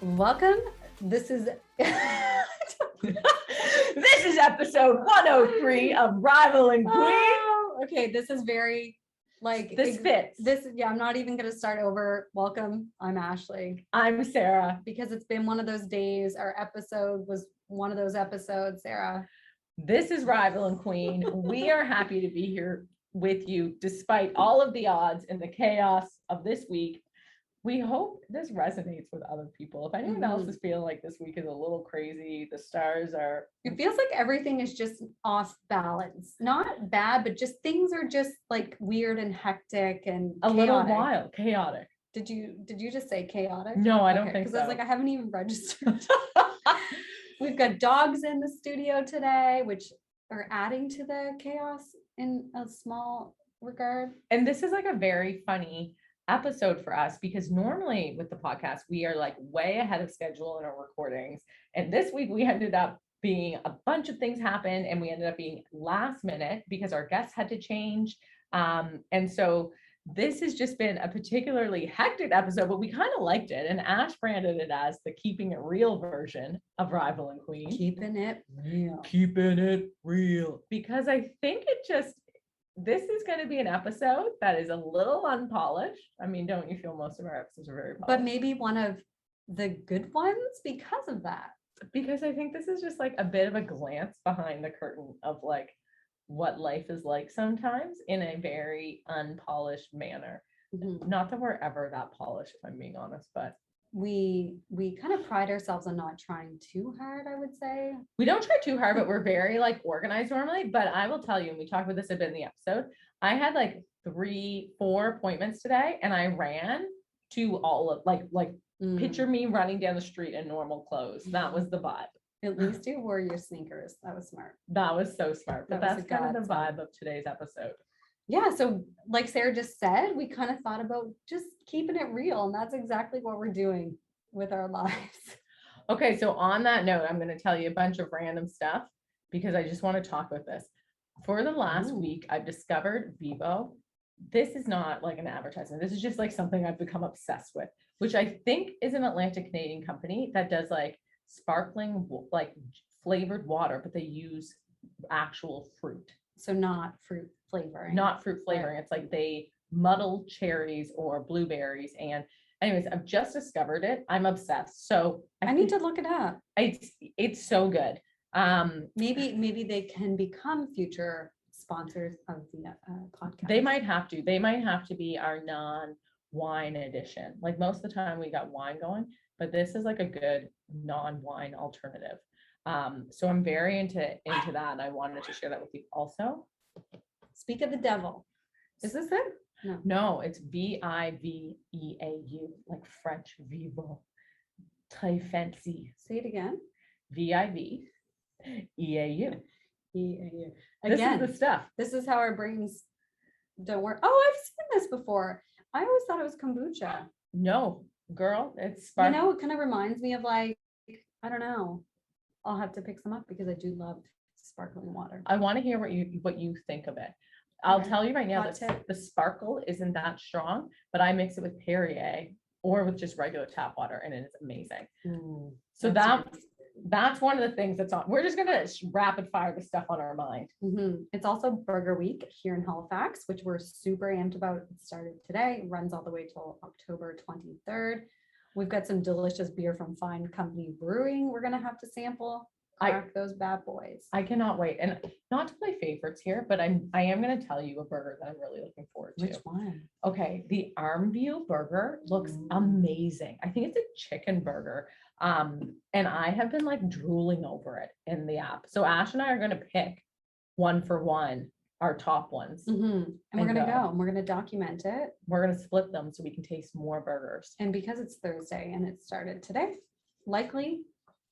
Welcome. This is This is episode 103 of Rival and Queen. Oh, okay, this is very like This fits. I'm not even gonna start over. Welcome. I'm Ashley. I'm Sarah. Because it's been one of those days. Our episode was one of those episodes, Sarah. This is Rival and Queen. We are happy to be here with you despite all of the odds and the chaos of this week. We hope this resonates with other people. If anyone else is feeling like this week is a little crazy, the stars are... It feels like everything is just off balance. Not bad, but just things are just like weird and hectic and a little wild, chaotic. Did you just say chaotic? No, I don't think so. Because I was like, I haven't even registered. We've got dogs in the studio today, which are adding to the chaos in a small regard. And this is like a very funny episode for us because normally with the podcast we are like way ahead of schedule in our recordings, and this week we ended up being a bunch of things happened and we ended up being last minute because our guests had to change, and so this has just been a particularly hectic episode, but we kind of liked it, and Ash branded it as the keeping it real version of Rival and Queen. Keeping it real because I think this is going to be an episode that is a little unpolished. I mean, don't you feel most of our episodes are very polished? But maybe one of the good ones because of that. Because I think this is just like a bit of a glance behind the curtain of like what life is like sometimes in a very unpolished manner. Mm-hmm. Not that we're ever that polished, if I'm being honest, but we kind of pride ourselves on not trying too hard, I would say. We don't try too hard, but we're very like organized normally. But I will tell you, and we talked about this a bit in the episode, I had like 3-4 appointments today, and I ran to all of picture me running down the street in normal clothes. That was the vibe. At least you wore your sneakers. That was smart. That was so smart. But that's kind of the vibe of today's episode. Yeah, so like Sarah just said, we kind of thought about just keeping it real, and that's exactly what we're doing with our lives. Okay, so on that note, I'm going to tell you a bunch of random stuff because I just want to talk about this. For the last week, I've discovered Vivo. This is not like an advertisement. This is just like something I've become obsessed with, which I think is an Atlantic Canadian company that does like sparkling, like flavored water, but they use actual fruit. So not fruit flavoring. Not fruit flavoring. Right. It's like they muddle cherries or blueberries. And anyways, I've just discovered it. I'm obsessed. So I need to look it up. It's so good. Maybe they can become future sponsors of the podcast. They might have to. They might have to be our non-wine edition. Like most of the time we got wine going, but this is like a good non-wine alternative. So I'm very into that, and I wanted to share that with you also. Speak of the devil. Is this it? No, it's Viveau, like French Vivo. Très fancy. Say it again. Viveau. Again, this is the stuff. This is how our brains don't work. Oh, I've seen this before. I always thought it was kombucha. No, girl, it's sparkling. You know, it kind of reminds me of like, I don't know. I'll have to pick some up because I do love sparkling water. I want to hear what you think of it. I'll tell you right now that the sparkle isn't that strong, but I mix it with Perrier or with just regular tap water, and it is amazing. So that's one of the things that's on. We're just gonna rapid fire the stuff on our mind. It's also Burger Week here in Halifax, which we're super amped about. It started today, it runs all the way till October 23rd. We've got some delicious beer from Fine Company Brewing we're gonna have to sample. Crack those bad boys. I cannot wait. And not to play favorites here, but I am going to tell you a burger that I'm really looking forward to. Which one? Okay, the Armview burger looks amazing. I think it's a chicken burger. And I have been like drooling over it in the app. So Ash and I are going to pick one for one our top ones. And we're going to go and we're going to document it. We're going to split them so we can taste more burgers. And because it's Thursday and it started today, likely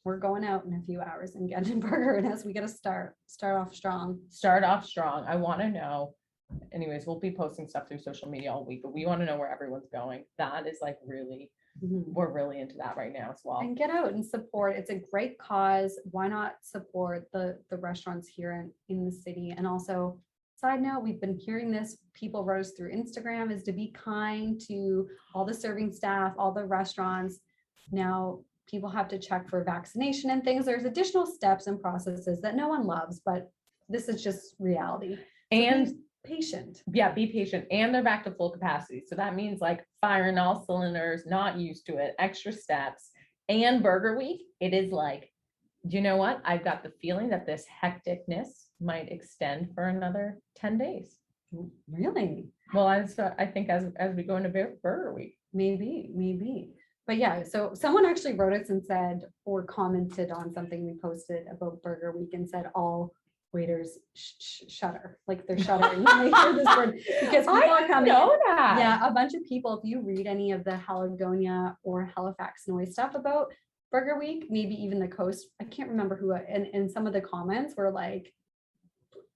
we're going out in a few hours and getting a burger, and as we got to start off strong. I want to know. Anyways, we'll be posting stuff through social media all week, but we want to know where everyone's going. That is like really, we're really into that right now as well. And get out and support. It's a great cause. Why not support the restaurants here in the city? And also, side note, we've been hearing this, people wrote us through Instagram, is to be kind to all the serving staff, all the restaurants. Now, people have to check for vaccination and things. There's additional steps and processes that no one loves, but this is just reality. So And be patient. yeah, be patient. And they're back to full capacity. So that means like firing all cylinders, not used to it, extra steps. And Burger Week, it is like, you know what? I've got the feeling that this hecticness might extend for another 10 days. Really? Well, I think as we go into Burger Week. Maybe. But yeah, so someone actually wrote us and said, or commented on something we posted about Burger Week and said all waiters shudder, like they're shuddering when they hear this word because people are coming. Know that. Yeah, a bunch of people, if you read any of the Haligonia or Halifax noise stuff about Burger Week, maybe even the coast, I can't remember who, and some of the comments were like,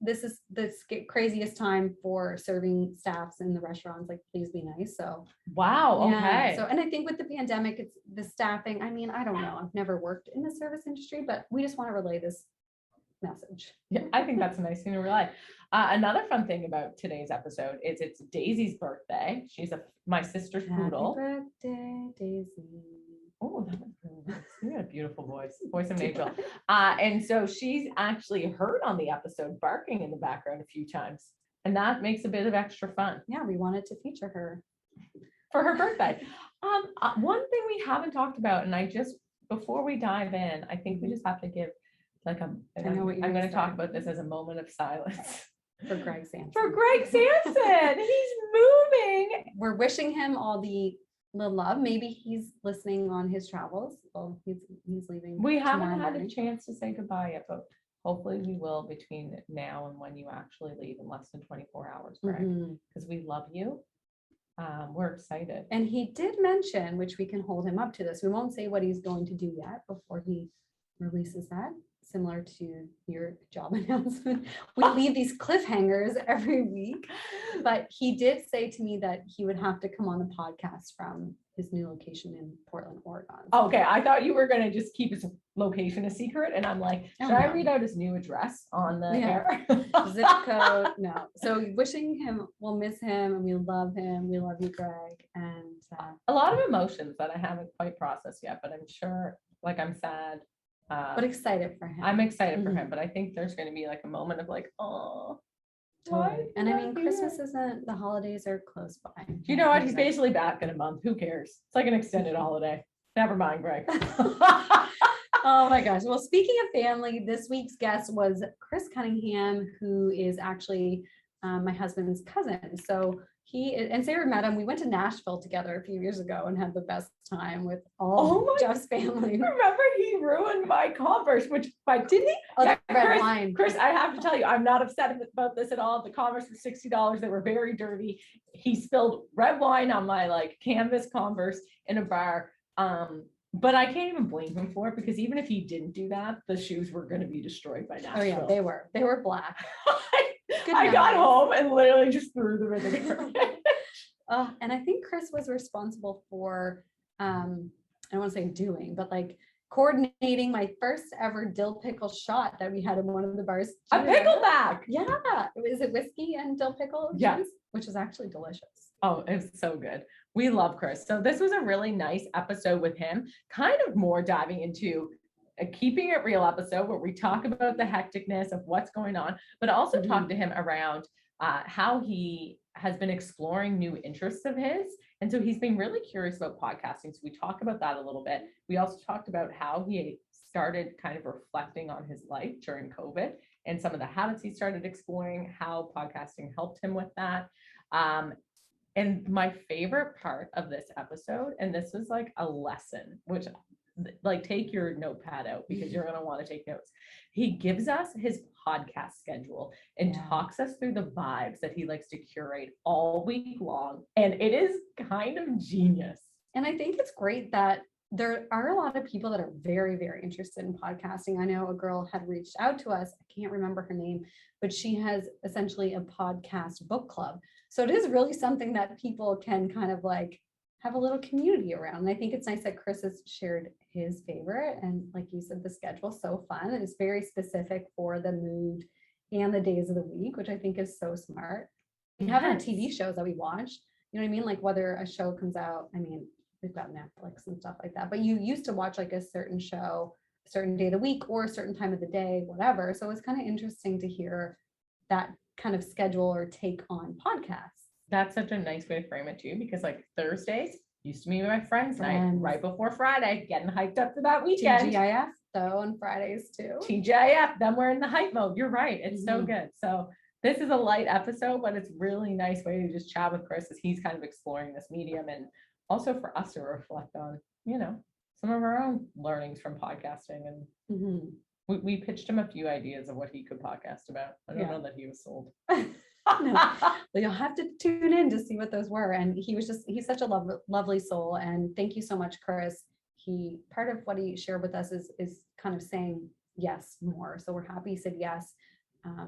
this is the craziest time for serving staffs in the restaurants, like please be nice. So Wow. yeah, Okay. so and I think with the pandemic, it's the staffing. I mean, I don't know, I've never worked in the service industry, but we just want to relay this message. Yeah, I think that's a nice thing to relay. Another fun thing about today's episode is it's Daisy's birthday. She's my sister's poodle. Happy birthday, Daisy. Oh, that was really nice. You got a beautiful voice of an angel. And so she's actually heard on the episode barking in the background a few times, and that makes a bit of extra fun. Yeah, we wanted to feature her for her birthday. One thing we haven't talked about, and before we dive in, I think we just have to give like I'm going to talk about this as a moment of silence for Greg Sampson. For Greg Sampson, he's moving. We're wishing him all the love. Maybe he's listening on his travels. Well, he's leaving. We haven't had a chance to say goodbye yet, but hopefully we will between now and when you actually leave in less than 24 hours, Greg, because we love you. We're excited. And he did mention, which we can hold him up to this. We won't say what he's going to do yet before he releases that. Similar to your job announcement, we leave these cliffhangers every week, but he did say to me that he would have to come on the podcast from his new location in Portland, Oregon. Okay, I thought you were going to just keep his location a secret, and I'm like, should I read out his new address on the air? Zip code? No. So wishing him, we'll miss him, and we love him. We love you, Greg, and a lot of emotions that I haven't quite processed yet, but I'm sure, like, I'm sad. But excited for him. I'm excited for him, but I think there's going to be like a moment of like, oh, totally. And I mean, Christmas isn't, the holidays are close by. You know what? He's basically back in a month. Who cares? It's like an extended holiday. Never mind, Greg. Oh my gosh. Well, speaking of family, this week's guest was Chris Cunningham, who is actually my husband's cousin. So he and Sarah met him. We went to Nashville together a few years ago and had the best time with all Jeff's family. Remember, he ruined my Converse, which didn't he? Oh, yeah, red wine. Chris, I have to tell you, I'm not upset about this at all. The Converse were $60. They were very dirty. He spilled red wine on my like canvas Converse in a bar. But I can't even blame him for it, because even if he didn't do that, the shoes were going to be destroyed by Nashville. Oh yeah, they were black. I got home and literally just threw them in the garbage. And I think Chris was responsible for, I don't want to say doing, but like coordinating my first ever dill pickle shot that we had in one of the bars. A pickleback. Yeah. Is it whiskey and dill pickle? Yes. Which is actually delicious. Oh, it's so good. We love Chris. So this was a really nice episode with him, kind of more diving into a keeping it real episode where we talk about the hecticness of what's going on, but also talk to him around how he has been exploring new interests of his. And so he's been really curious about podcasting. So we talk about that a little bit. We also talked about how he started kind of reflecting on his life during COVID and some of the habits he started exploring, how podcasting helped him with that. And my favorite part of this episode, and this was like a lesson, which like take your notepad out because you're going to want to take notes. He gives us his podcast schedule and talks us through the vibes that he likes to curate all week long. And it is kind of genius. And I think it's great that there are a lot of people that are very, very interested in podcasting. I know a girl had reached out to us. I can't remember her name, but she has essentially a podcast book club. So it is really something that people can kind of like have a little community around. And I think it's nice that Chris has shared his favorite. And like you said, the schedule's so fun. And it's very specific for the mood and the days of the week, which I think is so smart. We have our TV shows that we watch, you know what I mean? Like whether a show comes out, I mean, we've got Netflix and stuff like that. But you used to watch like a certain show, a certain day of the week or a certain time of the day, whatever. So it was kind of interesting to hear that kind of schedule or take on podcasts. That's such a nice way to frame it too, because like Thursdays used to be my friends' night Friends. right before Friday, getting hyped up for that weekend. TGIF though on Fridays too. TGIF, then we're in the hype mode. You're right. It's so Mhm. good. So this is a light episode, but it's really nice way to just chat with Chris as he's kind of exploring this medium, and also for us to reflect on, you know, some of our own learnings from podcasting. And Mhm. we pitched him a few ideas of what he could podcast about. I don't Yeah. know that he was sold. No. Well, you'll have to tune in to see what those were. And he's such a lovely soul. And thank you so much, Chris. Part of what he shared with us is kind of saying yes more. So we're happy he said yes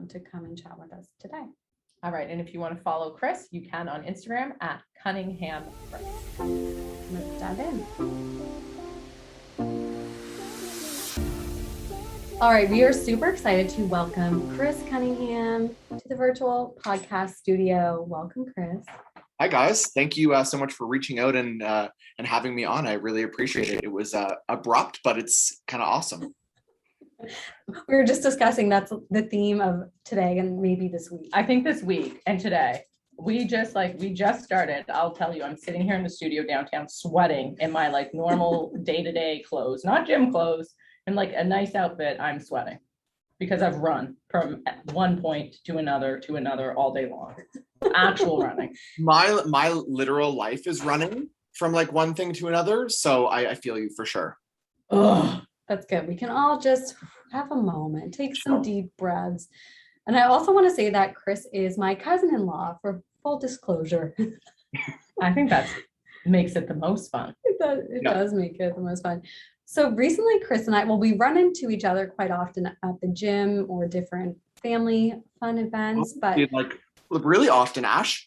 to come and chat with us today. All right. And if you want to follow Chris, you can on Instagram at Cunningham Chris. Let's dive in. All right, we are super excited to welcome Chris Cunningham to the virtual podcast studio. Welcome, Chris. Hi guys, thank you so much for reaching out and having me on. I really appreciate it. It was abrupt, but it's kind of awesome. We were just discussing that's the theme of today and maybe this week. I think this week and today we just started. I'll tell you, I'm sitting here in the studio downtown sweating in my like normal day-to-day clothes, not gym clothes, and like a nice outfit. I'm sweating because I've run from one point to another all day long. Actual running. My literal life is running from like one thing to another, so I feel you for sure. Ugh. That's good. We can all just have a moment, take some deep breaths. And I also want to say that Chris is my cousin-in-law, for full disclosure. I think that makes it the most fun. It does make it the most fun. So recently, Chris and I, we run into each other quite often at the gym or different family fun events, but like really often, Ash.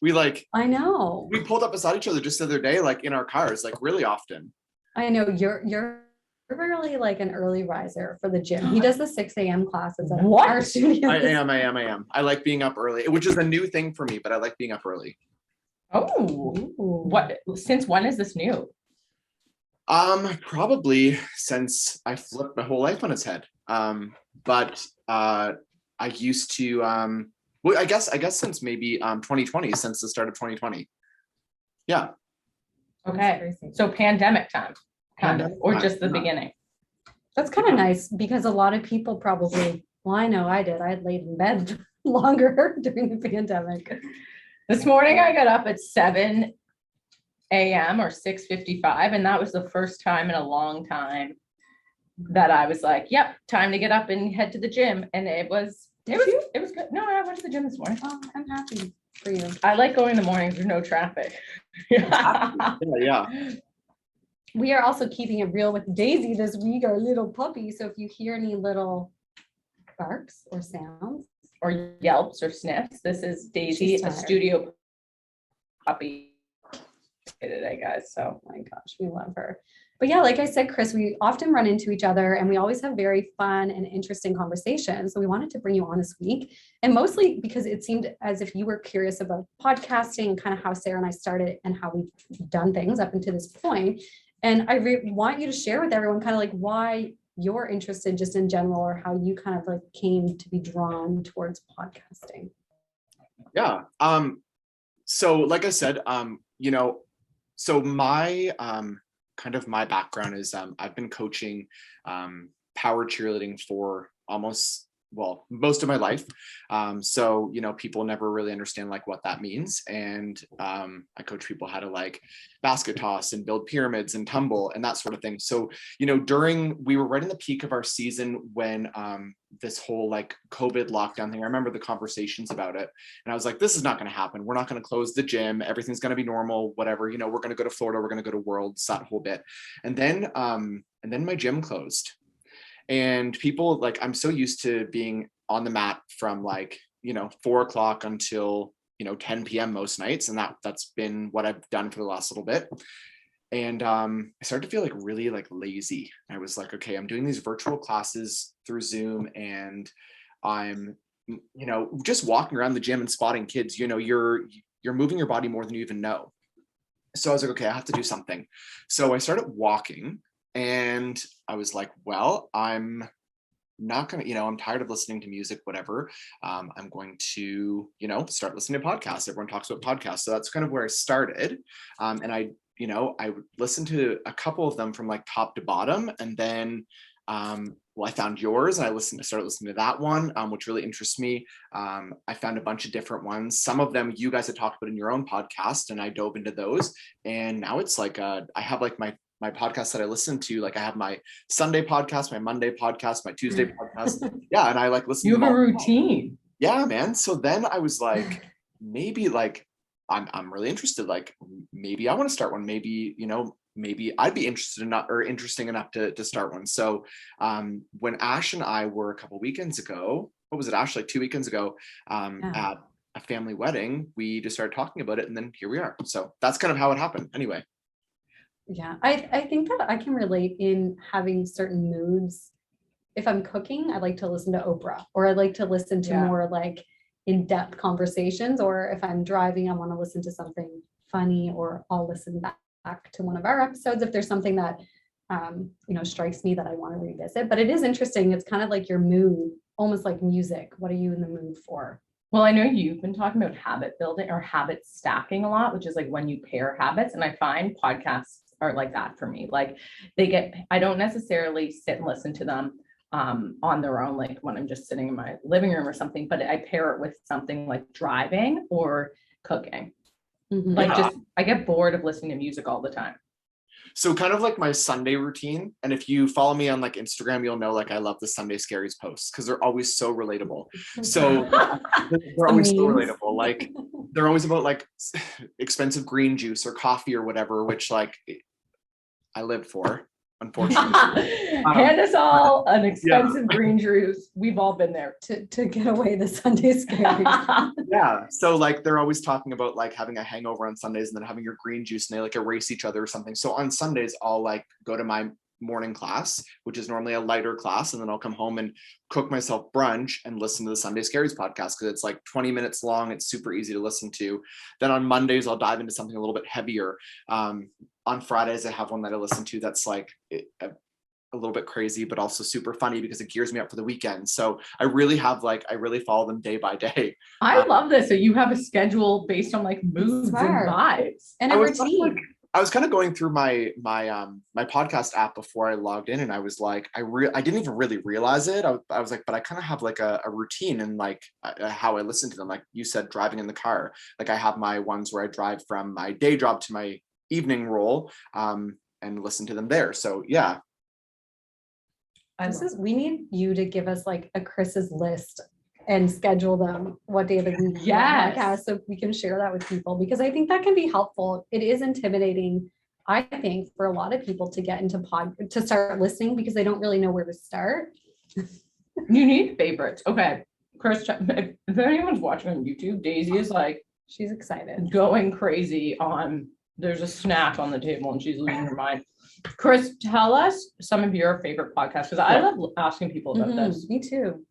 I know. We pulled up beside each other just the other day, like in our cars, like really often. I know you're really like an early riser for the gym. He does the 6 a.m. classes at our studio. I am. I like being up early, which is a new thing for me, but I like being up early. Oh, what? Since when is this new? Probably since I flipped my whole life on its head. But I used to well, I guess since maybe 2020, since the start of 2020. Yeah. Okay. So pandemic time, kind of, or just the beginning. That's kind of nice because a lot of people probably, well, I know I did. I had laid in bed longer during the pandemic. This morning I got up at 7 a.m. or 6:55, and that was the first time in a long time that I was like, yep, time to get up and head to the gym. And it was good. No, I went to the gym this morning. Oh, I'm happy for you. I like going in the mornings, there's no traffic. Yeah. We are also keeping it real with Daisy this week, our little puppy. So if you hear any little barks or sounds or yelps or sniffs, this is Daisy, a studio puppy today, guys. So oh my gosh, we love her. But yeah, like I said, Chris, we often run into each other and we always have very fun and interesting conversations. So we wanted to bring you on this week, and mostly because it seemed as if you were curious about podcasting, kind of how Sarah and I started and how we've done things up until this point. And I want you to share with everyone kind of like why you're interested just in general, or how you kind of like came to be drawn towards podcasting. Yeah. So like I said, so my kind of my background is I've been coaching power cheerleading for most of my life. So, people never really understand like what that means. And I coach people how to like basket toss and build pyramids and tumble and that sort of thing. So, we were right in the peak of our season when this whole like COVID lockdown thing, I remember the conversations about it. And I was like, this is not going to happen. We're not going to close the gym. Everything's going to be normal, whatever, we're going to go to Florida. We're going to go to Worlds, that whole bit. And then my gym closed. And people like, I'm so used to being on the mat from like, 4 o'clock until, 10 p.m. most nights. And that's been what I've done for the last little bit. And I started to feel like really like lazy. I was like, okay, I'm doing these virtual classes through Zoom and I'm, just walking around the gym and spotting kids, you're moving your body more than you even know. So I was like, okay, I have to do something. So I started walking, and I was like, well, I'm not gonna, I'm tired of listening to music, whatever. I'm going to, start listening to podcasts. Everyone talks about podcasts. So that's kind of where I started. And I would listen to a couple of them from like top to bottom. And then, I found yours, and I started listening to that one, which really interests me. I found a bunch of different ones. Some of them you guys had talked about in your own podcast, and I dove into those. And now it's like, I have like my podcast that I listen to. Like I have my Sunday podcast, my Monday podcast, my Tuesday podcast. Yeah. And I like listen You to have them a all. routine. Yeah, man. So then I was like, maybe like I'm really interested. Like maybe I want to start one. Maybe, maybe I'd be interested enough or interesting enough to start one. So when Ash and I were a couple weekends ago, what was it, Ash, like 2 weekends ago, at a family wedding, we just started talking about it, and then here we are. So that's kind of how it happened. Anyway. Yeah, I think that I can relate in having certain moods. If I'm cooking, I like to listen to Oprah, or I like to listen to more like in-depth conversations, or if I'm driving, I want to listen to something funny, or I'll listen back to one of our episodes if there's something that strikes me that I want to revisit. But it is interesting. It's kind of like your mood, almost like music. What are you in the mood for? Well, I know you've been talking about habit building or habit stacking a lot, which is like when you pair habits. And I find podcasts are like that for me. Like I don't necessarily sit and listen to them on their own, like when I'm just sitting in my living room or something, but I pair it with something like driving or cooking. Like I get bored of listening to music all the time. So kind of like my Sunday routine. And if you follow me on like Instagram, you'll know like I love the Sunday Scaries posts because they're always so relatable. So they're always so relatable. Like they're always about like expensive green juice or coffee or whatever, which like I live for, unfortunately. Hand us all an expensive green juice. We've all been there to get away the Sunday Scaries. Yeah. So like they're always talking about like having a hangover on Sundays and then having your green juice, and they like erase each other or something. So on Sundays, I'll like go to my morning class, which is normally a lighter class, and then I'll come home and cook myself brunch and listen to the Sunday Scaries podcast because it's like 20 minutes long. It's super easy to listen to. Then on Mondays, I'll dive into something a little bit heavier. On Fridays, I have one that I listen to that's like a little bit crazy, but also super funny because it gears me up for the weekend. So I really follow them day by day. I love this. So you have a schedule based on like moods and vibes and a routine. I was kind of going through my podcast app before I logged in, and I was like, I didn't even really realize it. I was like, but I kind of have like a routine and like how I listen to them. Like you said, driving in the car. Like I have my ones where I drive from my day job to my evening role and listen to them there. So yeah. We need you to give us like a Chris's list and schedule them what day of the week podcast, so we can share that with people, because I think that can be helpful. It is intimidating, I think, for a lot of people to get into to start listening because they don't really know where to start. You need favorites. Okay, Chris, if anyone's watching on YouTube, Daisy is like, she's excited, going crazy on, there's a snack on the table and she's losing her mind. Chris, tell us some of your favorite podcasts, because I love asking people about this. Me too.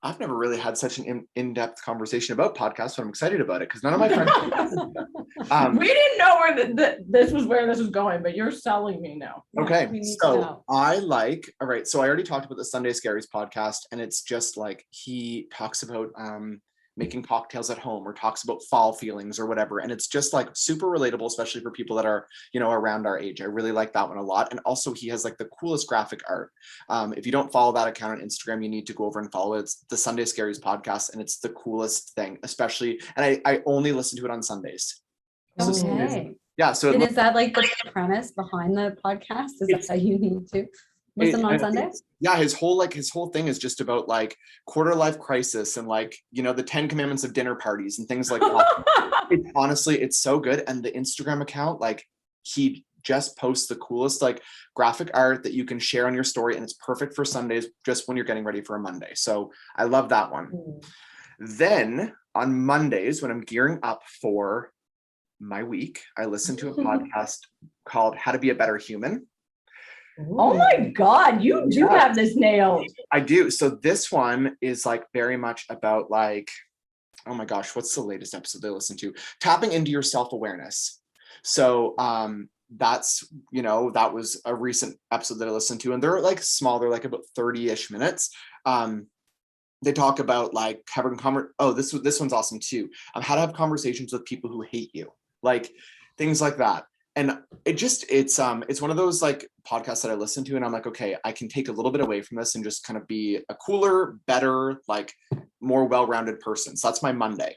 I've never really had such an in-depth conversation about podcasts, but I'm excited about it because none of my friends. We didn't know where this was going, but you're selling me now. Okay, so I like. All right, so I already talked about the Sunday Scaries podcast, and it's just like he talks about making cocktails at home, or talks about fall feelings or whatever, and it's just like super relatable, especially for people that are around our age. I really like that one a lot. And also he has like the coolest graphic art. If you don't follow that account on Instagram, you need to go over and follow it. It's the Sunday Scaries podcast, and it's the coolest thing, especially, and I only listen to it on Sundays. Okay. Yeah, so is that like the premise behind the podcast? Is that how you need to listen on Sundays? Yeah, his whole thing is just about like quarter life crisis and like the 10 commandments of dinner parties and things like that. Honestly, it's so good. And the Instagram account, like he just posts the coolest like graphic art that you can share on your story, and it's perfect for Sundays, just when you're getting ready for a Monday. So I love that one. Then on Mondays, when I'm gearing up for my week, I listen to a podcast called How to Be a Better Human. Oh my God, you do have this nailed. I do. So this one is like very much about like, oh my gosh, what's the latest episode they listen to? Tapping into your self-awareness. So that's, that was a recent episode that I listened to, and they're like small, they're like about 30-ish minutes. They talk about like having this one's awesome too. How to have conversations with people who hate you, like things like that. And it's one of those like podcasts that I listen to and I'm like, okay, I can take a little bit away from this and just kind of be a cooler, better, like more well-rounded person. So that's my Monday.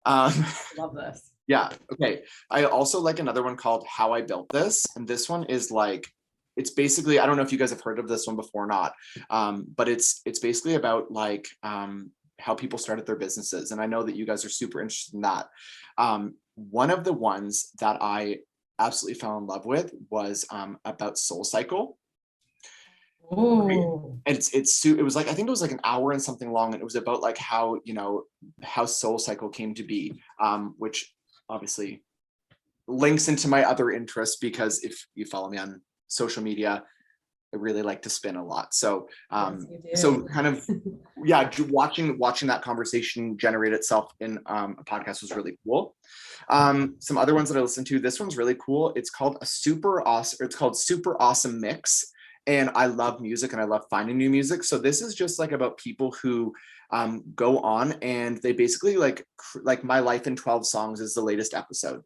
Love this. Yeah. Okay. I also like another one called How I Built This. And this one is like, it's basically, I don't know if you guys have heard of this one before or not, but it's basically about like how people started their businesses. And I know that you guys are super interested in that. One of the ones that I absolutely fell in love with was about Soul Cycle. Oh, And it was like, I think it was like an hour and something long, and it was about like how Soul Cycle came to be, which obviously links into my other interests, because if you follow me on social media, I really like to spin a lot. So so kind of watching that conversation generate itself in a podcast was really cool. Some other ones that I listened to, this one's really cool. It's called Super Awesome Mix. And I love music and I love finding new music. So this is just like about people who go on and they basically like My Life in 12 Songs is the latest episode.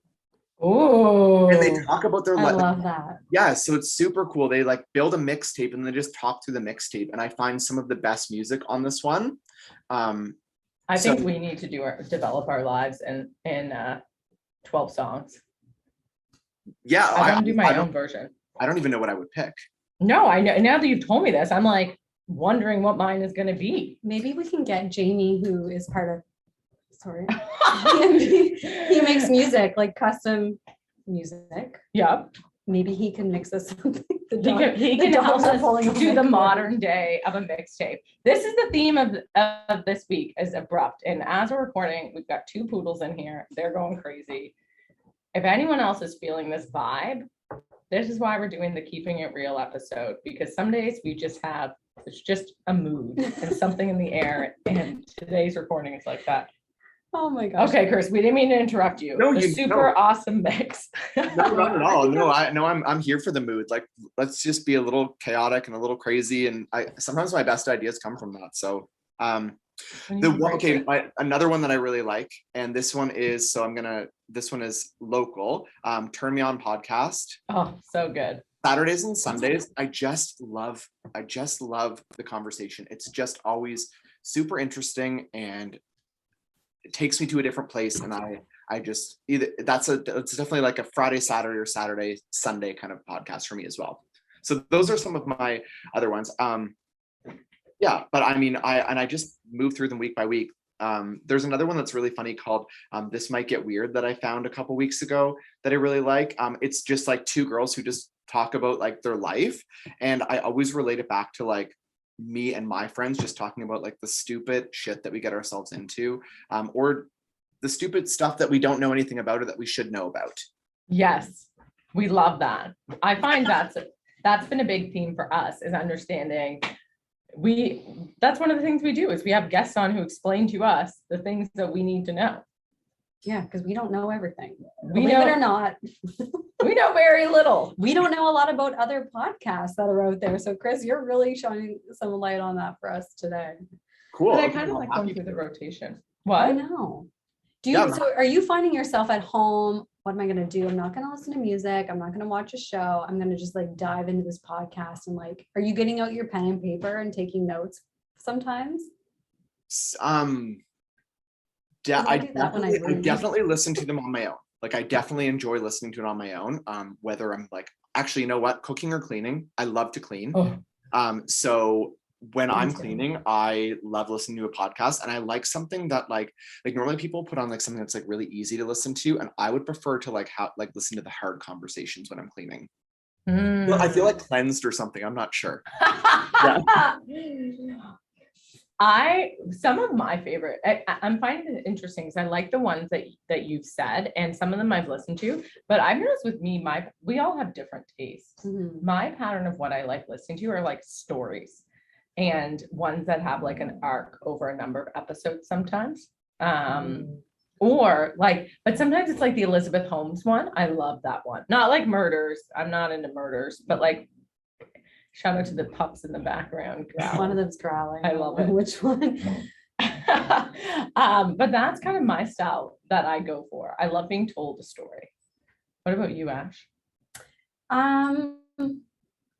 oh, And they talk about their I love that. Yeah, so it's super cool. They like build a mixtape and they just talk through the mixtape. And I find some of the best music on this one. I think we need to develop our lives in 12 songs. Yeah, I want to do my own version. I don't even know what I would pick. No, I know. Now that you've told me this, I'm like wondering what mine is going to be. Maybe we can get Jamie, who is part of, sorry, he makes music, like custom music. Yeah. Maybe he can mix us something. He can help us do the modern day of a mixtape. This is the theme of this week, is abrupt. And as we're recording, we've got 2 poodles in here. They're going crazy. If anyone else is feeling this vibe, this is why we're doing the Keeping It Real episode, because some days it's just a mood and something in the air. And today's recording is like that. Oh my gosh. Okay, Chris, we didn't mean to interrupt you. No, super awesome mix. No, not at all. No, I'm here for the mood. Like, let's just be a little chaotic and a little crazy. And sometimes my best ideas come from that. So another one that I really like, and this one is local. Turn Me On podcast. Oh, so good. Saturdays and Sundays. I just love the conversation. It's just always super interesting, and it takes me to a different place. And it's definitely like a Friday, Saturday, or Saturday, Sunday kind of podcast for me as well. So those are some of my other ones. Yeah, but I mean, I just move through them week by week. There's another one that's really funny called This Might Get Weird that I found a couple weeks ago that I really like. It's just like 2 girls who just talk about like their life. And I always relate it back to like me and my friends just talking about like the stupid shit that we get ourselves into, or the stupid stuff that we don't know anything about or that we should know about. Yes, we love that. I find that's been a big theme for us, is understanding. That's one of the things we do, is we have guests on who explain to us the things that we need to know. Yeah, because we don't know everything. Believe it or not, we know very little. We don't know a lot about other podcasts that are out there. So Chris, you're really shining some light on that for us today. Cool. But I kind of like going through the rotation. What? I know. So are you finding yourself at home? What am I going to do? I'm not going to listen to music. I'm not going to watch a show. I'm going to just like dive into this podcast. And like, are you getting out your pen and paper and taking notes sometimes? I definitely listen to them on my own. Like, I definitely enjoy listening to it on my own. Whether I'm like, actually, you know what, cooking or cleaning, I love to clean. So when I'm cleaning, I love listening to a podcast, and I like something that like normally people put on like something that's like really easy to listen to, and I would prefer to like listen to the hard conversations when I'm cleaning. Well, I feel like cleansed or something. I'm not sure. Some of my favorite, I'm finding it interesting because I like the ones that you've said, and some of them I've listened to, but I've noticed with me, we all have different tastes. Mm-hmm. My pattern of what I like listening to are like stories, and ones that have like an arc over a number of episodes sometimes, Or like, but sometimes it's like the Elizabeth Holmes one. I love that one. Not like murders. I'm not into murders, but like shout out to the pups in the background. One of them's growling. I love it. Which one? But that's kind of my style that I go for. I love being told a story. What about you, Ash? I don't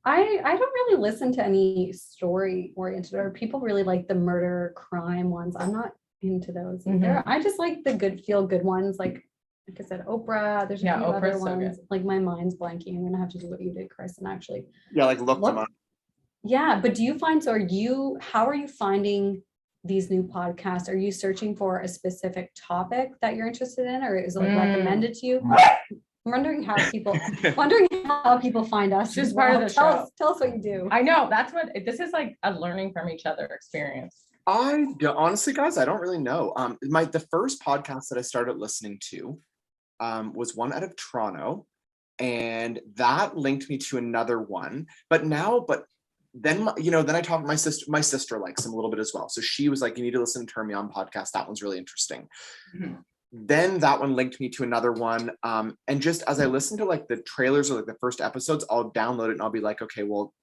really listen to any story oriented, or people really like the murder crime ones. I'm not into those either. I just like the good feel good ones, like I said, Oprah. There's a few other Oprah's so ones. good. Like my mind's blanking. I'm gonna have to do what you did, Chris, and actually like look them up. Yeah, but do you find, how are you finding these new podcasts? Are you searching for a specific topic that you're interested in, or is it like recommended to you? I'm wondering how people find us. Just part of the show. Tell us what you do. I know that's what this is, like a learning from each other experience. Honestly, guys, I don't really know. The first podcast that I started listening to was one out of Toronto, and that linked me to another one. But then I talked to my sister. My sister likes him a little bit as well, so she was like, "You need to listen to Turn Me On podcast. That one's really interesting." Then that one linked me to another one, and just as I listened to like the trailers or like the first episodes, I'll download it and I'll be like, okay, well,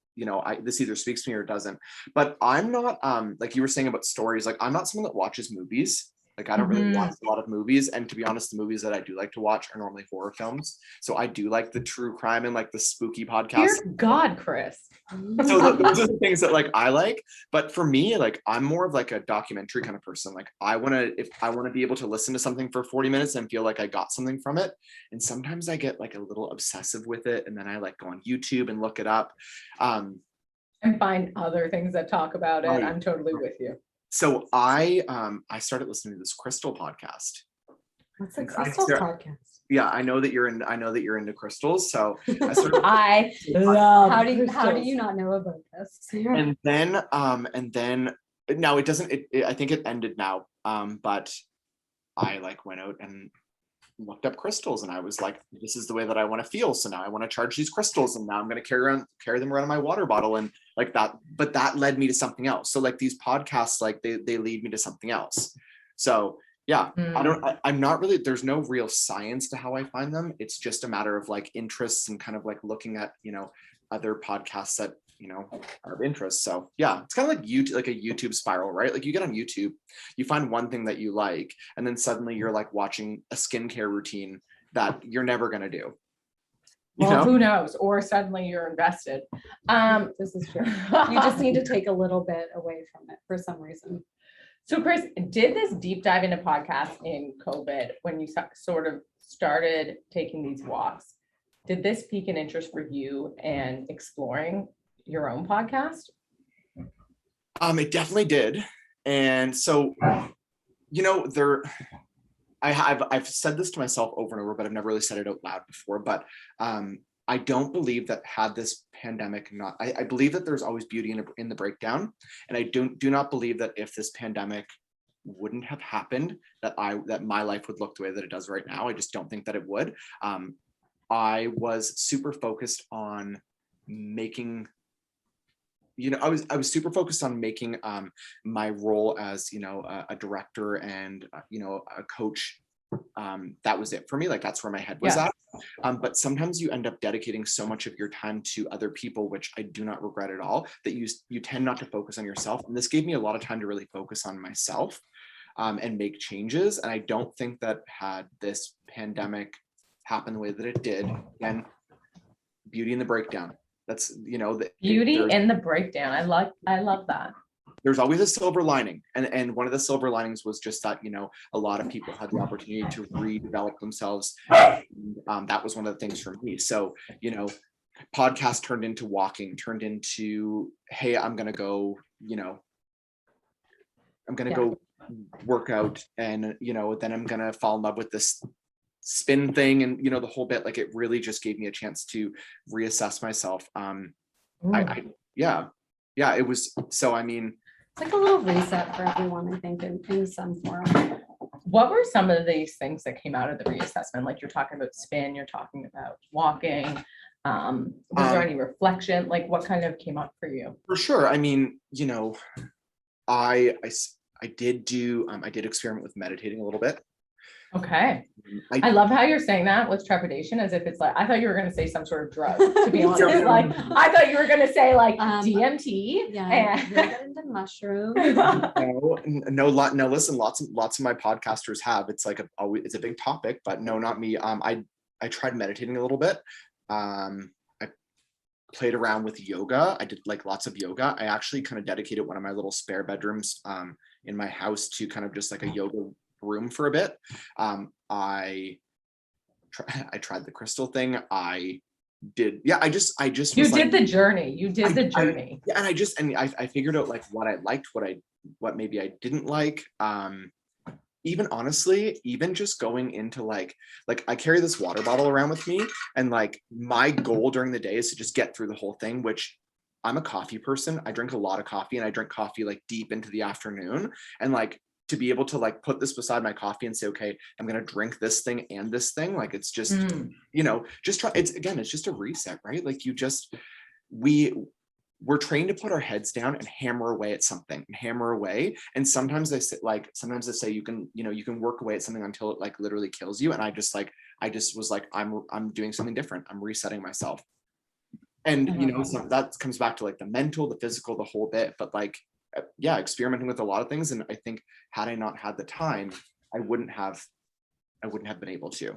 this either speaks to me or it doesn't. But I'm not like you were saying about stories, like I'm not someone that watches movies. Like I don't really watch a lot of movies, and to be honest, the movies that I do like to watch are normally horror films. So I do like the true crime and like the spooky podcasts. Dear God, Chris. So those are the things that like I like. But for me, like I'm more of like a documentary kind of person. Like if I want to be able to listen to something for 40 minutes and feel like I got something from it. And sometimes I get like a little obsessive with it, and then I like go on YouTube and look it up. And find other things that talk about it. I'm totally with you. So I started listening to this Crystal podcast. What's a crystal podcast? Yeah, I know that you're into crystals. So I love. How do you not know about this? And then now it doesn't. I think it ended now. But I like went out and looked up crystals, and I was like, this is the way that I want to feel. So now I want to charge these crystals, and now I'm going to carry them around in my water bottle, and like that. But that led me to something else. So like these podcasts, like they lead me to something else. So yeah, I'm not really, there's no real science to how I find them. It's just a matter of like interests and kind of like looking at, other podcasts that, are of interest. So yeah, it's kind of like like a YouTube spiral, right? Like you get on YouTube, you find one thing that you like, and then suddenly you're like watching a skincare routine that you're never going to do. Well, who knows? Or suddenly you're invested. This is true. You just need to take a little bit away from it for some reason. So Chris, did this deep dive into podcasts in COVID when you sort of started taking these walks? Did this pique an interest for you and exploring your own podcast? It definitely did. And so, I've said this to myself over and over, but I've never really said it out loud before. But I don't believe that had this pandemic not, I believe that there's always beauty in the breakdown. And I do not believe that if this pandemic wouldn't have happened, that my life would look the way that it does right now. I just don't think that it would. I was super focused on making, I was super focused on making my role as, a director and, a coach. That was it for me. Like that's where my head was at. But sometimes you end up dedicating so much of your time to other people, which I do not regret at all, that you tend not to focus on yourself. And this gave me a lot of time to really focus on myself and make changes. And I don't think that had this pandemic happen the way that it did, and beauty in the breakdown. That's, the beauty in the breakdown. I love that. There's always a silver lining. And one of the silver linings was just that, a lot of people had the opportunity to redevelop themselves. That was one of the things for me. So, podcast turned into walking, turned into, hey, I'm going to go, go work out, and, then I'm going to fall in love with this spin thing. And, the whole bit, like it really just gave me a chance to reassess myself. It was, so, I mean, it's like a little reset for everyone, I think, in some form. What were some of these things that came out of the reassessment? Like you're talking about spin, you're talking about walking. Was there any reflection? Like what kind of came up for you? For sure. I mean, I did experiment with meditating a little bit. Okay. I, I love how you're saying that with trepidation, as if it's like, I thought you were going to say some sort of drug, to be honest. Like, I thought you were going to say like DMT. Yeah, we'll get into mushrooms. no, listen, lots of my podcasters have, it's like it's a big topic, but no, not me. I tried meditating a little bit. I played around with yoga. I did like lots of yoga. I actually kind of dedicated one of my little spare bedrooms in my house to kind of just like a yoga room for a bit. I tried the crystal thing. I did. Yeah. I just You was did like, the journey. You did the journey. yeah. And I figured out like what I liked, what maybe I didn't like. Even honestly, even just going into like I carry this water bottle around with me, and like my goal during the day is to just get through the whole thing, which I'm a coffee person. I drink a lot of coffee, and I drink coffee like deep into the afternoon. And like to be able to like put this beside my coffee and say, okay, I'm going to drink this thing and this thing. Like, it's just, just try. It's just a reset, right? Like we're trained to put our heads down and hammer away at something and hammer away. And sometimes they say you can work away at something until it like literally kills you. And I just was like, I'm doing something different. I'm resetting myself. And, so that comes back to like the mental, the physical, the whole bit, but like, yeah, experimenting with a lot of things. And I think had I not had the time, I wouldn't have been able to.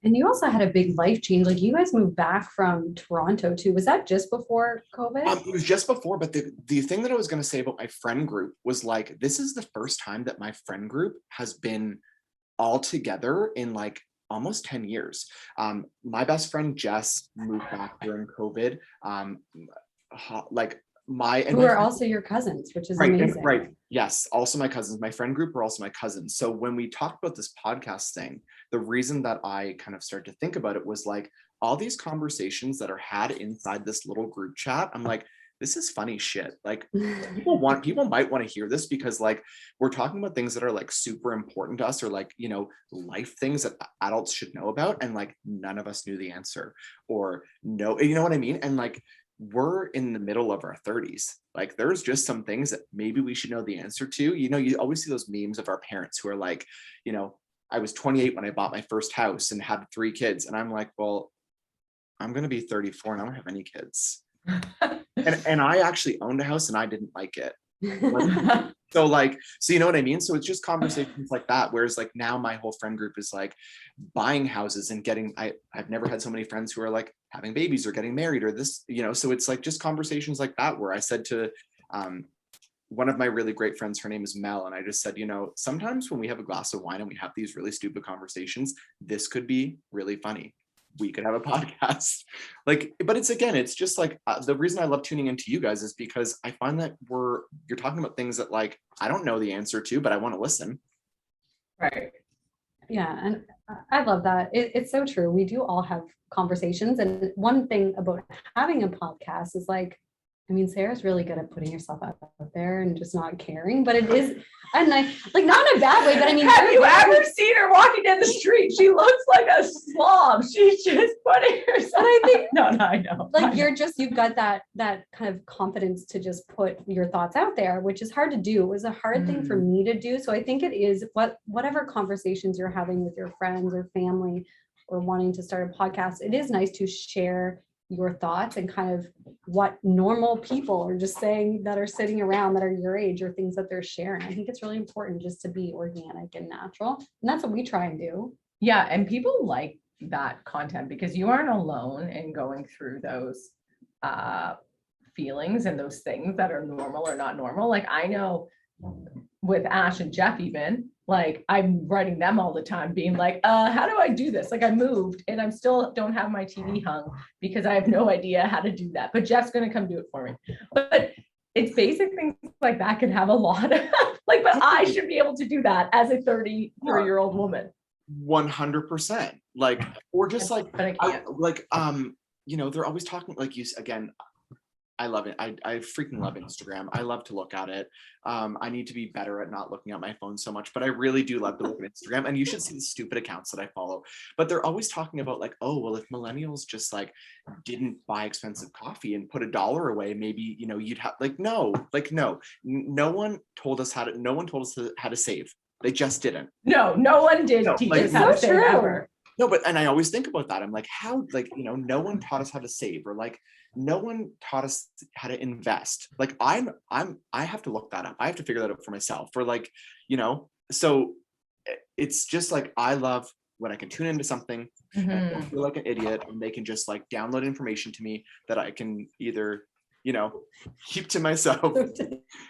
And you also had a big life change. Like, you guys moved back from Toronto too. Was that just before COVID? It was just before, but the thing that I was going to say about my friend group was like, this is the first time that my friend group has been all together in like almost 10 years. My best friend Jess moved back during COVID. Who are also your cousins, which is amazing. Right. Yes. Also my cousins. My friend group are also my cousins. So when we talked about this podcast thing, the reason that I kind of started to think about it was like all these conversations that are had inside this little group chat. I'm like, this is funny shit. Like people might want to hear this, because like we're talking about things that are like super important to us, or like, life things that adults should know about. And like none of us knew the answer, or no, you know what I mean? And like, we're in the middle of our 30s. Like there's just some things that maybe we should know the answer to. You always see those memes of our parents who are like, I was 28 when I bought my first house and had 3 kids. And I'm like, well, I'm going to be 34 and I don't have any kids. and I actually owned a house and I didn't like it. So you know what I mean? So it's just conversations like that. Whereas like now my whole friend group is like buying houses and I've never had so many friends who are like having babies or getting married or this, so it's like just conversations like that, where I said to one of my really great friends, her name is Mel. And I just said, sometimes when we have a glass of wine and we have these really stupid conversations, this could be really funny. We could have a podcast. But it's just like the reason I love tuning into you guys is because I find that you're talking about things that like I don't know the answer to, but I want to listen. Right. Yeah, and I love that. It's so true. We do all have conversations, and one thing about having a podcast is like, Sarah's really good at putting herself out there and just not caring, but it is, and not in a bad way, but have you ever seen her walking down the street? She looks like a slob. She's just putting herself. I think no, I know. Like you've got that kind of confidence to just put your thoughts out there, which is hard to do. It was a hard thing for me to do. So I think it is whatever conversations you're having with your friends or family or wanting to start a podcast, it is nice to share your thoughts and kind of what normal people are just saying that are sitting around that are your age, or things that they're sharing. I think it's really important just to be organic and natural. And that's what we try and do. Yeah. And people like that content because you aren't alone in going through those feelings and those things that are normal or not normal. Like I know with Ash and Jeff, even like I'm writing them all the time being like, how do I do this? Like I moved and I'm still don't have my TV hung because I have no idea how to do that, but Jeff's going to come do it for me. But it's basic things like that can have a lot of like, but I should be able to do that as a 33-year-old woman. 100%. Like, or just like, but I can't. They're always talking like you again. I love it. I freaking love Instagram. I love to look at it. I need to be better at not looking at my phone so much, but I really do love to look at Instagram. And you should see the stupid accounts that I follow. But they're always talking about like, oh, well, if millennials just like didn't buy expensive coffee and put $1 away, maybe, you'd have no one told us how to save. They just didn't. No one did No, teach like, us how to so save true. ever. No, but and I always think about that. I'm like, how, like, no one taught us how to save, or like no one taught us how to invest. Like I have to look that up. I have to figure that out for myself. For like, so it's just like I love when I can tune into something and I don't feel like an idiot, and they can just like download information to me that I can either, keep to myself.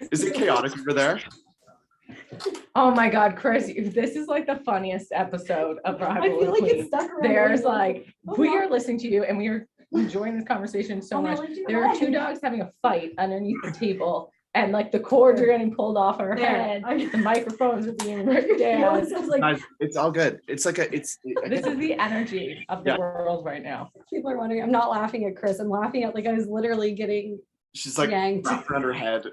Is it chaotic over there? Oh my God, Chris, this is like the funniest episode of I Rival feel like Queen. it's stuck around. There's like, Oh, we no. are listening to you and we are enjoying this conversation so Oh, my much. allergy There are two leg. dogs having a fight underneath the table, and like the cords are getting pulled off our There. head. The microphones are being ripped down. Guys, it's all good. It's like This is the energy of the Yeah. world right now. People are wondering, I'm not laughing at Chris. I'm laughing at like I was literally getting she's like yanked. wrapped around her head.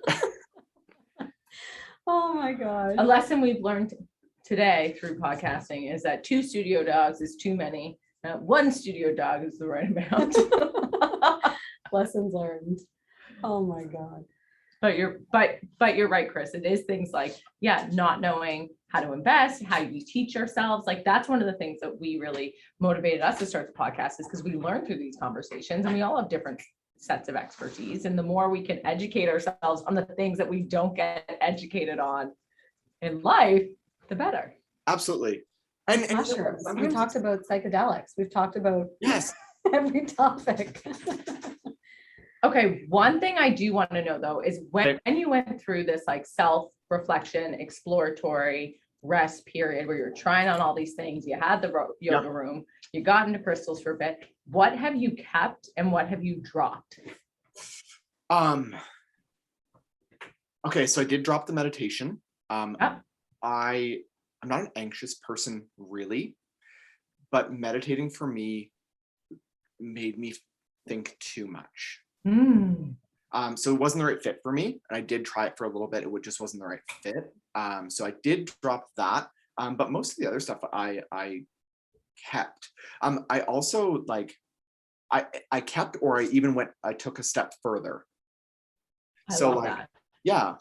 Oh my gosh. A lesson we've learned today through podcasting is that 2 studio dogs is too many. 1 studio dog is the right amount. Lessons learned. Oh my God. But you're right, Chris. It is things like, not knowing how to invest, how you teach ourselves. Like that's one of the things that we really motivated us to start the podcast, is because we learn through these conversations and we all have different sets of expertise. And the more we can educate ourselves on the things that we don't get educated on in life, the better. Absolutely. And Mushrooms. We talked about psychedelics. We've talked about yes. every topic. Okay, one thing I do want to know though is when you went through this like self-reflection, exploratory rest period where you're trying on all these things, you had the yoga room, you got into crystals for a bit. What have you kept and what have you dropped? Okay, so I did drop the meditation. Yeah. I'm not an anxious person really, but meditating for me made me think too much. So it wasn't the right fit for me, and I did try it for a little bit. It just wasn't the right fit. So I did drop that. But most of the other stuff I kept. I also like I kept, or I took a step further. I So love like that. yeah,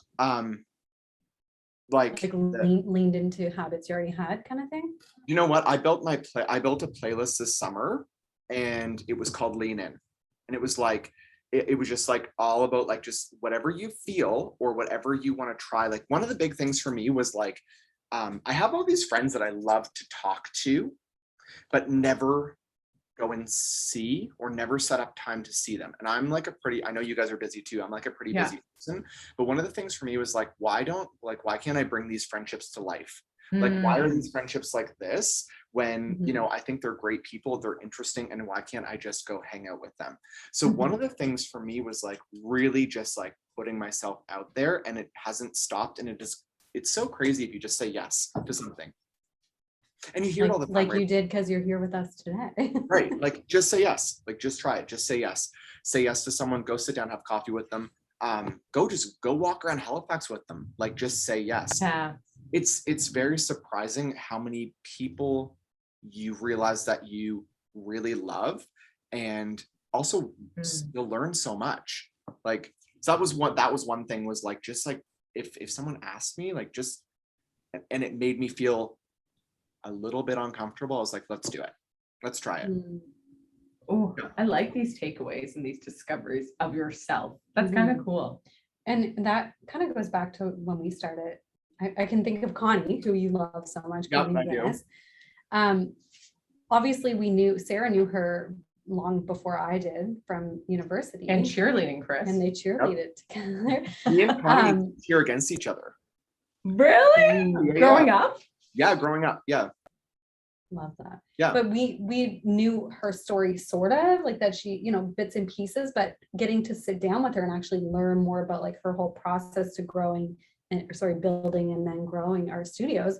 like leaned into habits you already had, kind of thing. You know what? I built a playlist this summer, and it was called Lean In, and it was like it was just like all about like just whatever you feel or whatever you want to try. Like one of the big things for me was like I have all these friends that I love to talk to, but never go and see, or never set up time to see them. And I'm like I know you guys are busy too. I'm like a pretty busy person. But one of the things for me was like, why can't I bring these friendships to life? Like, why are these friendships like this when, I think they're great people, they're interesting, and why can't I just go hang out with them? So one of the things for me was like really just like putting myself out there, and it hasn't stopped. And it's so crazy if you just say yes to something. And you hear it all the time, like you did because you're here with us today. Right. Like just say yes. Like just try it. Just say yes. Say yes to someone. Go sit down, have coffee with them. Go walk around Halifax with them. Like just say yes. Yeah. It's very surprising how many people you realize that you really love, and also you'll learn so much. Like so that was one thing, was like just like if someone asked me, like just, and it made me feel a little bit uncomfortable, I was like, let's do it. Let's try it. Oh, I like these takeaways and these discoveries of yourself. That's kind of cool. And that kind of goes back to when we started. I can think of Connie, who you love so much. Yeah, I do. Obviously Sarah knew her long before I did from university. And cheerleading, Chris. And they cheerleaded together. Me and Connie cheer against each other. Really? Yeah. Growing up? Yeah, growing up. Yeah. Love that. Yeah. But we knew her story sort of like that, she, bits and pieces, but getting to sit down with her and actually learn more about like her whole process to building and then growing our studios.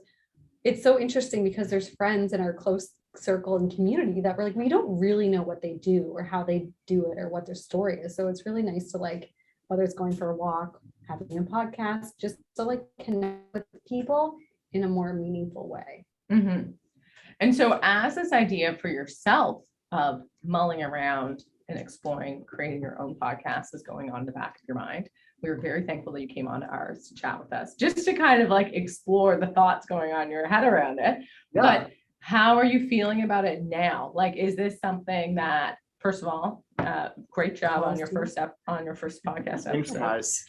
It's so interesting because there's friends in our close circle and community that we're like, we don't really know what they do or how they do it or what their story is. So it's really nice to like, whether it's going for a walk, having a podcast, just to like connect with people in a more meaningful way. And so as this idea for yourself of mulling around and exploring, creating your own podcast is going on in the back of your mind, we were very thankful that you came on ours to chat with us, just to kind of like explore the thoughts going on in your head around it. Yeah. But how are you feeling about it now? Like, is this something that, first of all, great job on your first podcast Thanks, episode. guys.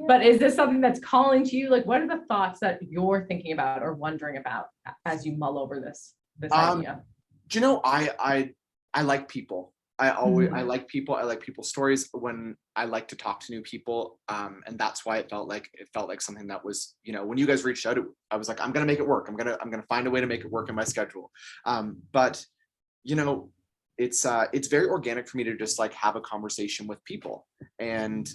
But is this something that's calling to you? Like, what are the thoughts that you're thinking about or wondering about as you mull over this idea? Do you know, I like people. I like people. I like people's stories. When I like to talk to new people, and that's why it felt like something that was, you know, when you guys reached out, I was like, I'm gonna make it work. I'm gonna find a way to make it work in my schedule. But you know, it's very organic for me to just like have a conversation with people, and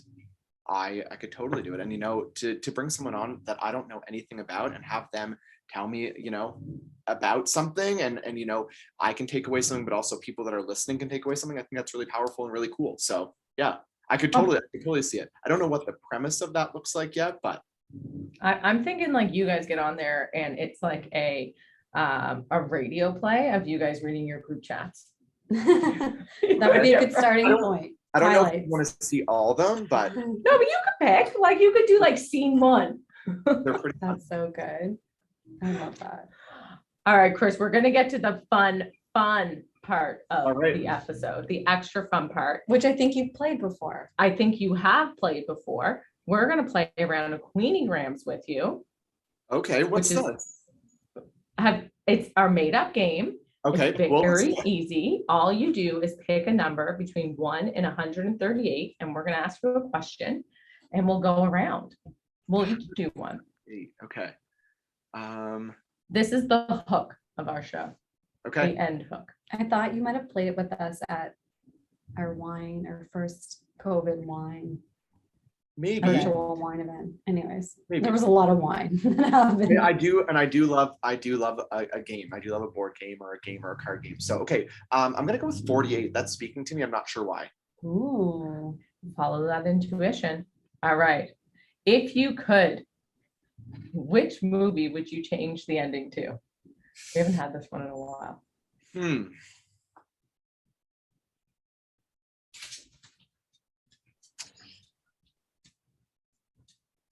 I could totally do it. And you know, to bring someone on that I don't know anything about and have them tell me, you know, about something, and you know, I can take away something, but also people that are listening can take away something. I think that's really powerful and really cool. So yeah, I could totally see it. I don't know what the premise of that looks like yet, but I'm thinking like you guys get on there and it's like a radio play of you guys reading your group chats. That would be a good starting point. I don't know if you want to see all of them, but no, but you could pick, like you could do like scene 1. they're pretty fun. That's so good. I love that. All right, Chris, we're going to get to the fun part of the episode, the extra fun part, which I think you've played before. I think you have played before. We're going to play a round of Queeniegrams with you. Okay, what's this? It's our made up game. Okay, it's very easy. All you do is pick a number between 1 and 138, and we're going to ask you a question, and we'll go around. We'll each do one. Okay. This is the hook of our show. Okay. The end hook. I thought you might have played it with us at our first COVID wine. Maybe. Virtual wine event. Anyways, Maybe. There was a lot of wine. I do love a game. I do love a board game or a game or a card game. So okay, I'm gonna go with 48. That's speaking to me. I'm not sure why. Ooh, follow that intuition. All right. If you could, which movie would you change the ending to? We haven't had this one in a while.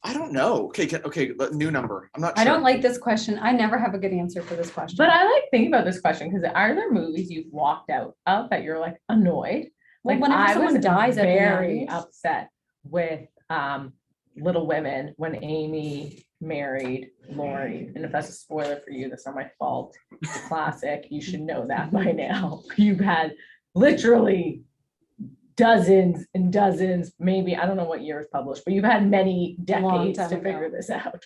I don't know. Okay, new number. I'm not sure. I don't like this question. I never have a good answer for this question. But I like thinking about this question because are there movies you've walked out of that you're like annoyed? Well, like whenever someone dies, very upset with Little Women when Amy married Laurie. And if that's a spoiler for you, that's not my fault. It's a classic. You should know that by now. You've had literally dozens and dozens, maybe, I don't know what year it's published, but you've had many decades to figure this out.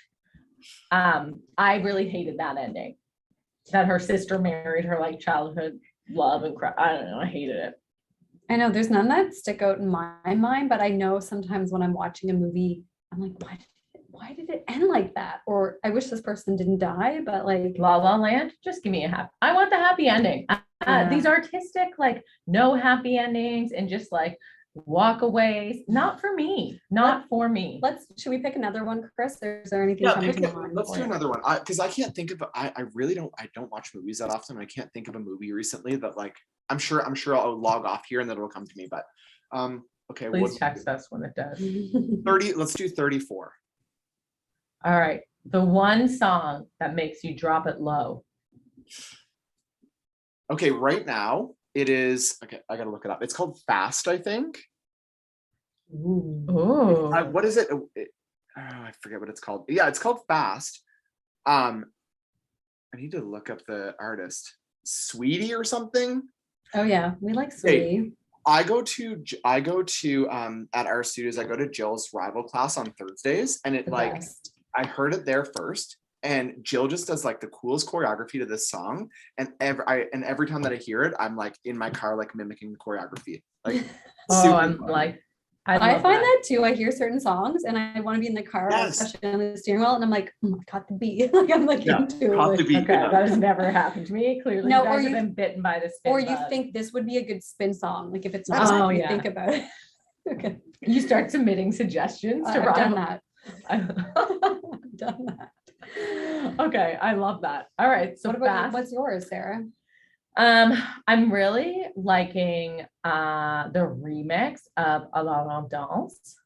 I really hated that ending. That her sister married her like childhood love and I don't know, I hated it. I know there's none that stick out in my mind, but I know sometimes when I'm watching a movie, I'm like, why did it end like that? Or I wish this person didn't die, but like La La Land, just give me a happy. I want the happy ending. These artistic, like no happy endings and just like walk away. Not for me. Not for me. Should we pick another one, Chris? Is there anything coming to mind? Let's do another one. Because I can't think of. I don't watch movies that often. I can't think of a movie recently that like. I'm sure I'll log off here and then it'll come to me. But okay. Please text us when it does. 30. Let's do 34. All right. The one song that makes you drop it low. Okay, right now it is. Okay, I gotta look it up. It's called Fast, I think. Ooh. What is it? I forget what it's called. Yeah, it's called Fast. I need to look up the artist. Sweetie or something. Oh yeah, we like Sweetie. Hey, I go to at our studios. I go to Jill's rival class on Thursdays, and it I heard it there first. And Jill just does like the coolest choreography to this song, and every time that I hear it, I'm like in my car, like mimicking the choreography. Like, I'm like, I find that too. I hear certain songs, and I want to be in the car, especially on the steering wheel, and I'm like, I caught the beat. Like I'm like into it. Okay, that has never happened to me. Clearly, no, you guys have been bitten by the spin. Or you bug. think this would be a good spin song? Like if it's not, you think about it. Okay, you start submitting suggestions to I've done that. I've done that. Okay, I love that. All right, so what's yours, Sarah? I'm really liking the remix of A La La Danse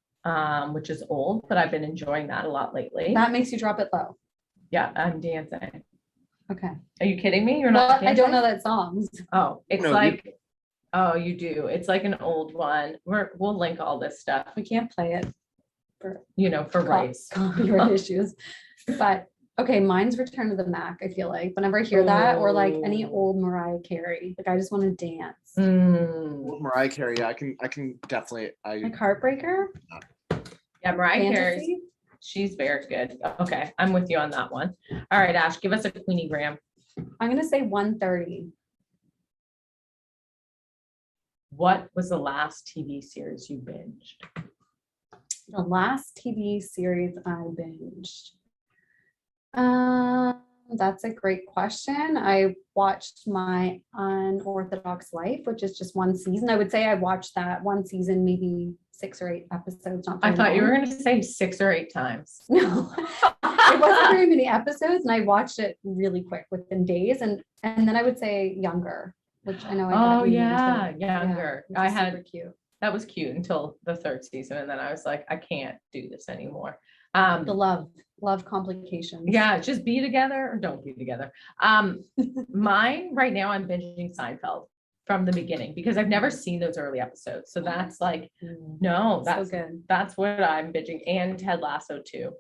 which is old, but I've been enjoying that a lot lately. That makes you drop it low. Yeah, I'm dancing. Okay. Are you kidding me? You're not Well, I don't dancing? know that song. Oh, it's No, like, oh, you do. It's like an old one. We'll link all this stuff, We can't play it for for rights. copyright issues. But okay, mine's Return to the Mac, I feel like. Whenever I hear that, or like any Oh. old Mariah Carey, like I just want to dance. Mm. Mariah Carey, yeah, I can definitely. Like Heartbreaker, Yeah, Mariah Carey, Fantasy. she's very good. Okay, I'm with you on that one. All right, Ash, give us a Queenie Graham. I'm gonna say 1:30. What was the last TV series you binged? The last TV series I binged. That's a great question. I watched My Unorthodox Life, which is just one season. I would say I watched that one season, maybe 6 or 8 episodes. Not I very thought you were long. going to say 6 or 8 times. No, it wasn't very many episodes, and I watched it really quick within days. And then I would say Younger, which I know I got Oh you yeah, into. Younger. Which I is had super cute. that was cute until the 3rd season, and then I was like, I can't do this anymore. The love complications. Yeah, just be together or don't be together. Mine right now, I'm binging Seinfeld from the beginning because I've never seen those early episodes. So that's like, no, So that's good. that's what I'm binging, and Ted Lasso too.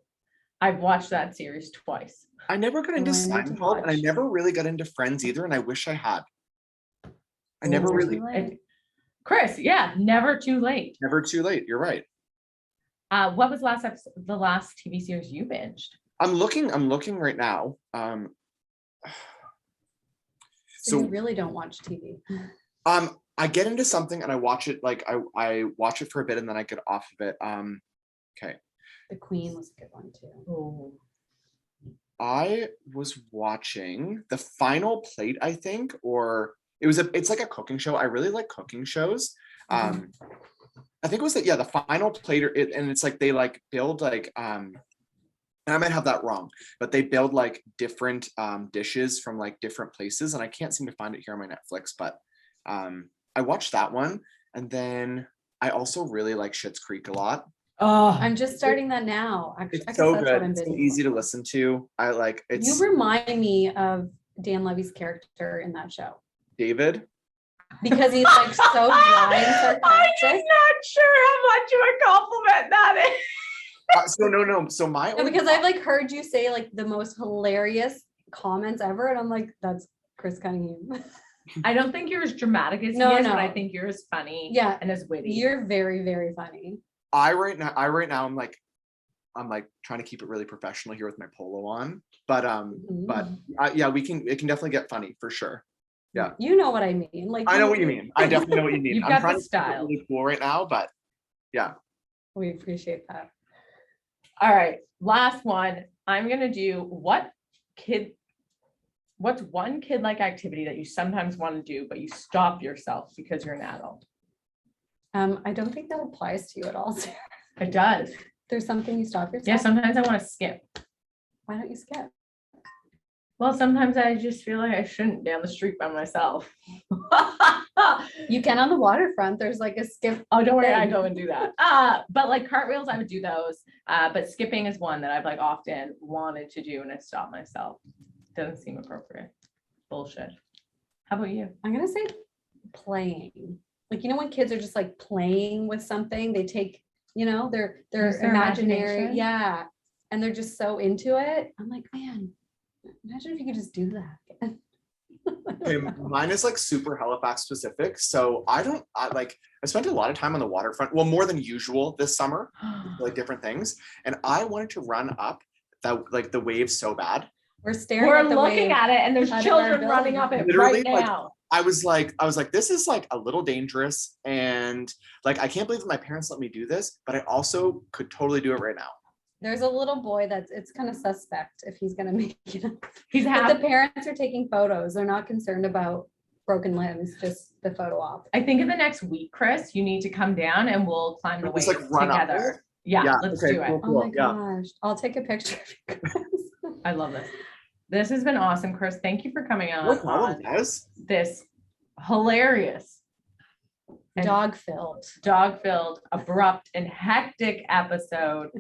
I've watched that series twice. I never got into Oh, I need to Seinfeld, and I watch. never really got into Friends either, and I wish I had. I never Ooh. really. Too late. Chris, yeah, never too late. Never too late. You're right. What was the last TV series you binged? I'm looking right now. So you So really don't watch TV. I get into something and I watch it, like I watch it for a bit and then I get off of it. Okay. The Queen was a good one too. Oh, I was watching The Final Plate, I think, or it's like a cooking show. I really like cooking shows. I think it was the Final Plate, and it's like they like build like and I might have that wrong, but they build like different dishes from like different places, and I can't seem to find it here on my Netflix, but I watched that one, and then I also really like Schitt's Creek a lot. oh, I'm just starting that now. Actually, It's so that's what good. I'm It's so busy easy for. to listen to. I like it's You remind me of Dan Levy's character in that show David. because he's like so dry and I'm sarcastic. just not sure how much of a compliment that is. So no. So my No, only because I've like heard you say like the most hilarious comments ever, and I'm like, that's Chris Cunningham. I don't think you're as dramatic as No, he is, no. but I think you're as funny Yeah, and as witty. you're very, very funny. I right now I'm like trying to keep it really professional here with my polo on, but yeah, it can definitely get funny for sure. Yeah. You know what I mean. Like I know what you mean. I definitely know what you mean. You've I'm got trying the to keep it style. really cool right now, but yeah. We appreciate that. All right, last one. I'm gonna do what's one kid-like activity that you sometimes want to do, but you stop yourself because you're an adult? I don't think that applies to you at all, Sarah. It does. There's something you stop yourself. Yeah, sometimes I want to skip. Why don't you skip? Well, sometimes I just feel like I shouldn't down the street by myself. You can on the waterfront. There's like a skip. Oh, don't worry, I thing. go and do that. But like cartwheels, I would do those. But skipping is one that I've like often wanted to do and I stop myself. Doesn't seem appropriate. Bullshit. How about you? I'm gonna say playing. Like, you know, when kids are just like playing with something, they take, their Use their imaginary, imagination? yeah, and they're just so into it. I'm like, man, imagine if you could just do that. Okay, mine is like super Halifax specific. So I spent a lot of time on the waterfront, well, more than usual this summer, like different things. And I wanted to run up that like the waves so bad. We're staring We're at the looking wave. at it and there's out of children our running building. up it Literally, right like, now. I was like, this is like a little dangerous. And like, I can't believe that my parents let me do this, but I also could totally do it right now. There's a little boy it's kind of suspect if he's gonna make it. He's But happy. the parents are taking photos. They're not concerned about broken limbs, just the photo op. I think in the next week, Chris, you need to come down and we'll climb the Just waves like run up together. it. Yeah, let's okay, do it. cool. Oh my Yeah. gosh. I'll take a picture of you guys. I love this. This has been awesome, Chris. Thank you for coming No on problem, guys. this hilarious and Dog-filled. abrupt, and hectic episode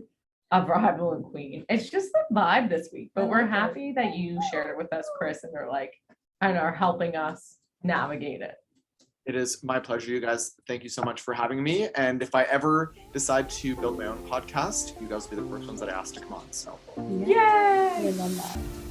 of Rival and Queen. It's just the vibe this week, but we're happy that you shared it with us, Chris, and are helping us navigate it. It is my pleasure, you guys. Thank you so much for having me. And if I ever decide to build my own podcast, you guys will be the first ones that I ask to come on. So, Yay! I love that.